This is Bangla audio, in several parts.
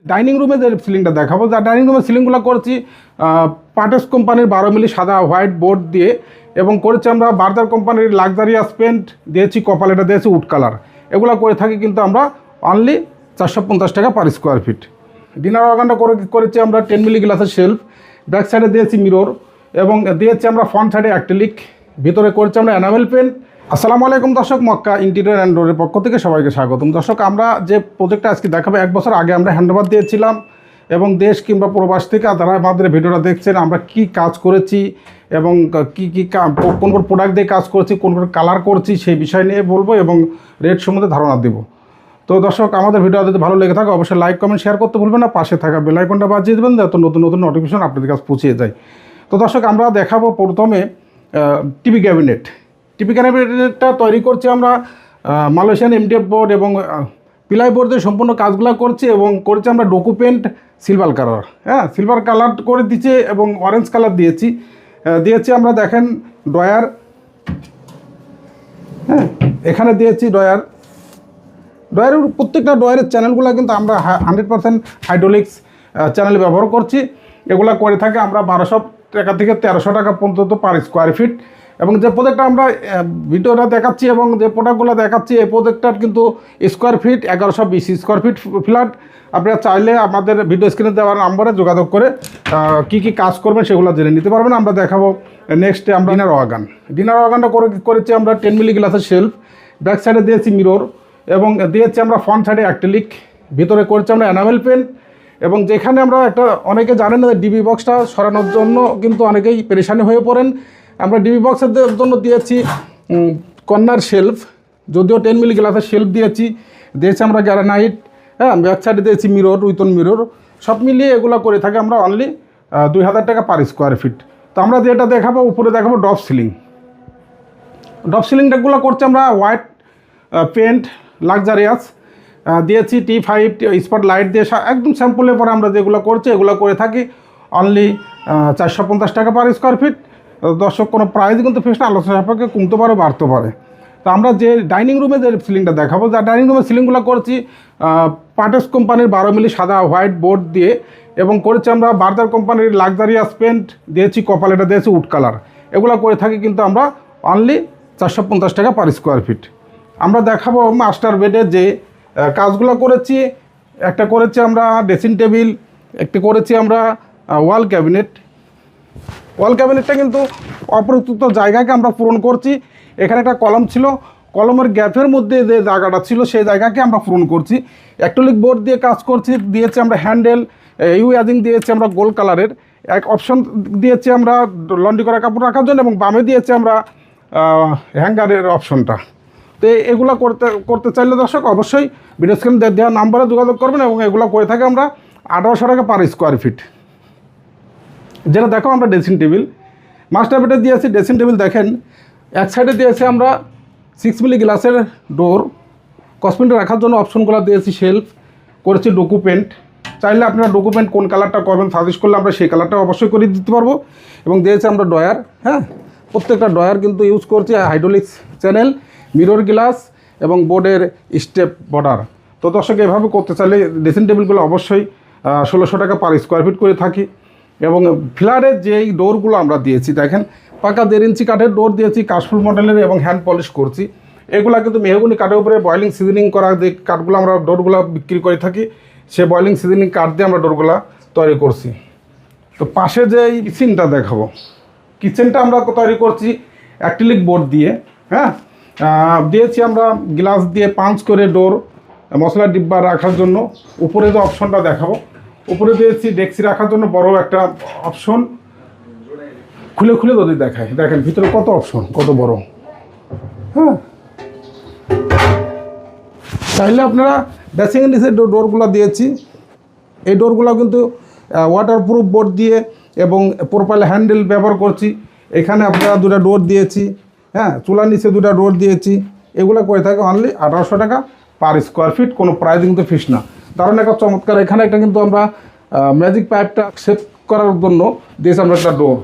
ডাইনিং রুমে যে সিলিংটা দেখাবো, যা ডাইনিং রুমের সিলিংগুলো করেছি পাটেস কোম্পানির 12 মিলি সাদা হোয়াইট বোর্ড দিয়ে, এবং করেছি আমরা বার্জার কোম্পানির লাক্সারিয়াস পেন্ট দিয়েছি, কপাল এটা দিয়েছি উড কালার। এগুলো করে থাকি কিন্তু আমরা অনলি 450 টাকা পার স্কোয়ার ফিট। ডিনার ওয়াগানটা করেছি আমরা 10 মিলি গ্লাসের শেলফ, ব্যাক সাইডে দিয়েছি মিরর, এবং দিয়েছি আমরা ফ্রন্ট সাইডে অ্যাক্রিলিক, ভিতরে করেছি আমরা এনামেল পেন্ট। আসসালামু আলাইকুম দর্শক, মক্কা ইন্টেরিয়র অ্যান্ড ডোরের পক্ষ থেকে সবাইকে স্বাগতম। দর্শক, আমরা যে প্রজেক্টটা আজকে দেখাবো 1 বছর আগে আমরা হ্যান্ডওভার দিয়েছিলাম, এবং দেশ কিংবা প্রবাস থেকে যারা আমাদের ভিডিওটা দেখছেন আমরা কি কাজ করেছি এবং কোন কোন প্রোডাক্ট দিয়ে কাজ করেছি, কোন কোন কালার করছি সেই বিষয় নিয়ে বলবো এবং রেট সম্বন্ধে ধারণা দেবো। তো দর্শক, আমাদের ভিডিও যদি ভালো লেগে থাকে অবশ্যই লাইক কমেন্ট শেয়ার করতে ভুলবেন না, পাশে থাকা বেল আইকনটা বাজিয়ে দেবেন যাতে নতুন নতুন নোটিফিকেশন আপনাদের কাছে পৌঁছে যায়। তো দর্শক, আমরা দেখাবো প্রথমে টিভি ক্যাবিনেটটা তৈরি করছি আমরা মালয়েশিয়ান এমডিএফ বোর্ড এবং পিলাই বোর্ড দিয়ে সম্পূর্ণ কাজগুলো করছি, এবং করেছি আমরা ডোকু paint silver colour, silver colour করে দিচ্ছি এবং অরেঞ্জ কালার দিয়েছি আমরা। দেখেন ড্রয়ার, এখানে দিয়েছি ড্রয়ারের প্রত্যেকটা ড্রয়ারের চ্যানেলগুলো কিন্তু আমরা 100% হাইড্রোলিক্স চ্যানেল ব্যবহার করছি। এগুলো করে থাকে আমরা 1200 টাকা থেকে 1300 টাকা পর্যন্ত পার স্কোয়ার ফিট। এবং যে প্রোজেক্টটা আমরা ভিডিওটা দেখাচ্ছি এবং যে প্রোডাক্টগুলো দেখাচ্ছি, এই প্রোজেক্টটার কিন্তু square feet 1120 square feet flat. আপনারা চাইলে আমাদের ভিডিও স্ক্রিনে দেওয়ার নাম্বারে যোগাযোগ করে কি কাজ করবেন সেগুলো জেনে নিতে পারবেন। আমরা দেখাবো নেক্সটে আমরা ডিনার ওয়াগানটা করেছি আমরা 10 মিলি গ্লাসের শেলফ, ব্যাক সাইডে দিয়েছি মিরর, এবং দিয়েছি আমরা ফ্রন্ট সাইডে অ্যাক্রিলিক, ভিতরে করেছি আমরা এনামেল পেন্ট। এবং যেখানে আমরা অনেকে জানেন না, ডিবি বক্সটা সরানোর জন্য কিন্তু অনেকেই পেরেশানি হয়ে পড়েন। আমরা ডিবি বক্সের জন্য দিয়েছি কর্নার শেলফ, যদিও 10 মিলি গ্লাসের শেলফ দিয়েছি আমরা গ্যারানাইট, ব্যাক সাইডে দিয়েছি মিরর, উইথন মিরর, সব মিলিয়ে এগুলো করে থাকি আমরা অনলি 2000 টাকা পার স্কোয়ার ফিট। তো আমরা যেটা দেখাবো, উপরে দেখাবো ড্রপ সিলিংটাগুলো করছি আমরা হোয়াইট পেন্ট লাক্সারিয়াস দিয়েছি, T5 স্পট লাইট দিয়ে একদম স্যাম্পলের পরে আমরা যেগুলো করছি এগুলো করে থাকি অনলি 450 টাকা পার স্কোয়ার ফিট। দর্শক, কোনো প্রাইস কিন্তু ফিক্সড না, আলোচনা সাপেক্ষে কমতে পারে বাড়তে পারে। তো আমরা যে ডাইনিং রুমে যে সিলিংটা দেখাবো, যা ডাইনিং রুমের সিলিংগুলো করেছি পাটেস কোম্পানির 12 মিলি সাদা হোয়াইট বোর্ড দিয়ে, এবং করেছি আমরা বার্জার কোম্পানির লাক্সারিয়াস পেন্ট দিয়েছি, কপাল এটা দিয়েছি উড কালার। এগুলো করে থাকি কিন্তু আমরা অনলি 450 টাকা পার স্কোয়ার ফিট। আমরা দেখাবো মাস্টার বেডের যে কাজগুলো করেছি। একটা করেছি আমরা ড্রেসিং টেবিল, একটা করেছি আমরা ওয়াল ক্যাবিনেটটা কিন্তু অপ্রস্তুত জায়গাকে আমরা পূরণ করছি। এখানে একটা কলম ছিল, কলমের গ্যাপের মধ্যে যে জায়গাটা ছিল সেই জায়গাকে আমরা পূরণ করছি। অ্যাক্রিলিক বোর্ড দিয়ে কাজ করছি, দিয়েছি আমরা হ্যান্ডেল, ইউয়াজিং দিয়েছি আমরা গোল্ড কালারের, এক অপশন দিয়েছি আমরা লন্ড্রি করা কাপড় রাখার জন্য, এবং বামে দিয়েছি আমরা হ্যাঙ্গারের অপশনটা। তো এগুলো করতে চাইলে দর্শক অবশ্যই ভিডিও স্ক্রিনে দেওয়া নাম্বারে যোগাযোগ করবেন, এবং এগুলো করে থাকি আমরা 1800 টাকা পার স্কোয়ার ফিট। যেটা দেখো আমরা ড্রেসিং টেবিল, মাস্টার বেডে দিয়েছি ড্রেসিং টেবিল। দেখেন এক সাইডে দিয়েছি আমরা 6 মিলি গ্লাসের ডোর, কসমেটিক রাখার জন্য অপশনগুলো দিয়েছি শেলফ, করেছি ডোকু পেন্ট। চাইলে আপনারা ডোকু পেন্ট কোন কালারটা করবেন সাজেস্ট করলে আমরা সেই কালারটা অবশ্যই করে দিতে পারবো। এবং দিয়েছি আমরা ড্রয়ার, প্রত্যেকটা ড্রয়ার কিন্তু ইউজ করছি হাইড্রোলিক্স চ্যানেল, মিরর গ্লাস এবং বোর্ডের স্টেপ বর্ডার। তো দর্শক, এভাবে করতে চাইলে ড্রেসিং টেবিলগুলো অবশ্যই 1600 টাকা পার স্কোয়ার ফিট করে থাকি। এবং ফ্ল্যাটের যেই ডোরগুলো আমরা দিয়েছি, দেখেন পাকা 1.5 ইঞ্চি কাঠের ডোর দিয়েছি, কাশফুল মডেলের, এবং হ্যান্ড পলিশ করছি। এগুলা কিন্তু মেহগুনি কাঠের উপরে বয়েলিং সিজনিং করা যে কাঠগুলো আমরা ডোরগুলো বিক্রি করে থাকি, সে বয়েলিং সিজনিং কাঠ দিয়ে আমরা ডোরগুলো তৈরি করছি। তো পাশে যে কিচেনটা দেখাবো, কিচেনটা আমরা তৈরি করছি অ্যাক্রিলিক বোর্ড দিয়ে, দিয়েছি আমরা গ্লাস দিয়ে পাঞ্চ করে ডোর, মশলার ডিব্বা রাখার জন্য। উপরে যে অপশনটা দেখাবো, উপরে দিয়েছি ডেক্সি রাখার জন্য বড় একটা অপশন, খুলে যদি দেখায়, দেখেন ভিতরে কত অপশন, কত বড়। চাইলে আপনারা ড্রেসিং নিচে ডোরগুলো দিয়েছি, এই ডোরগুলো কিন্তু ওয়াটারপ্রুফ বোর্ড দিয়ে এবং প্রোফাইল হ্যান্ডেল ব্যবহার করছি। এখানে আপনারা 2টা ডোর দিয়েছি, চুলার নিচে 2টা ডোর দিয়েছি। এগুলো করে থাকে অনলি 1800 টাকা পার স্কোয়ার ফিট, কোনো প্রাইস কিন্তু ফিক্স না। দারুণ একটা চমৎকার, এখানে একটা কিন্তু আমরা ম্যাজিক পাইপটা সেভ করার জন্য দিয়েছি আমরা একটা ডোর।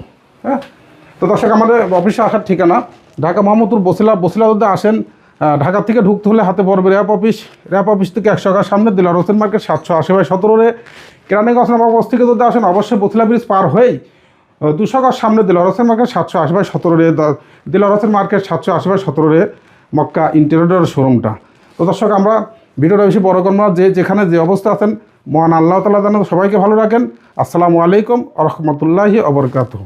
তো দর্শক, আমাদের অফিসে আসার ঠিকানা ঢাকা মোহাম্মদপুর বসিলা যদি আসেন ঢাকা থেকে ঢুকতে হলে হাতে পড়বে র্যাপ অফিস থেকে 100 টাকার সামনে দিলার হোসেন মার্কেট 780/17 রে। কেরানীগঞ্জ নবাবগঞ্জ থেকে যদি আসেন অবশ্যই বথিলা ব্রিজ পার হয়েই 200 টাকার সামনে দিলার হোসেন মার্কেট 780/17 রে, দিলার হোসেন মার্কেট 780/17 রে মক্কা ইন্টেরিয়র শোরুমটা। তো দর্শক, আমরা ভিডিওটা বেশি বড় করবো না, যে যেখানে যে অবস্থা আছেন মহান আল্লাহ তাআলা যেন সবাইকে ভালো রাখেন। আসসালামু আলাইকুম ওয়া রাহমাতুল্লাহি ওয়া বারাকাতুহু।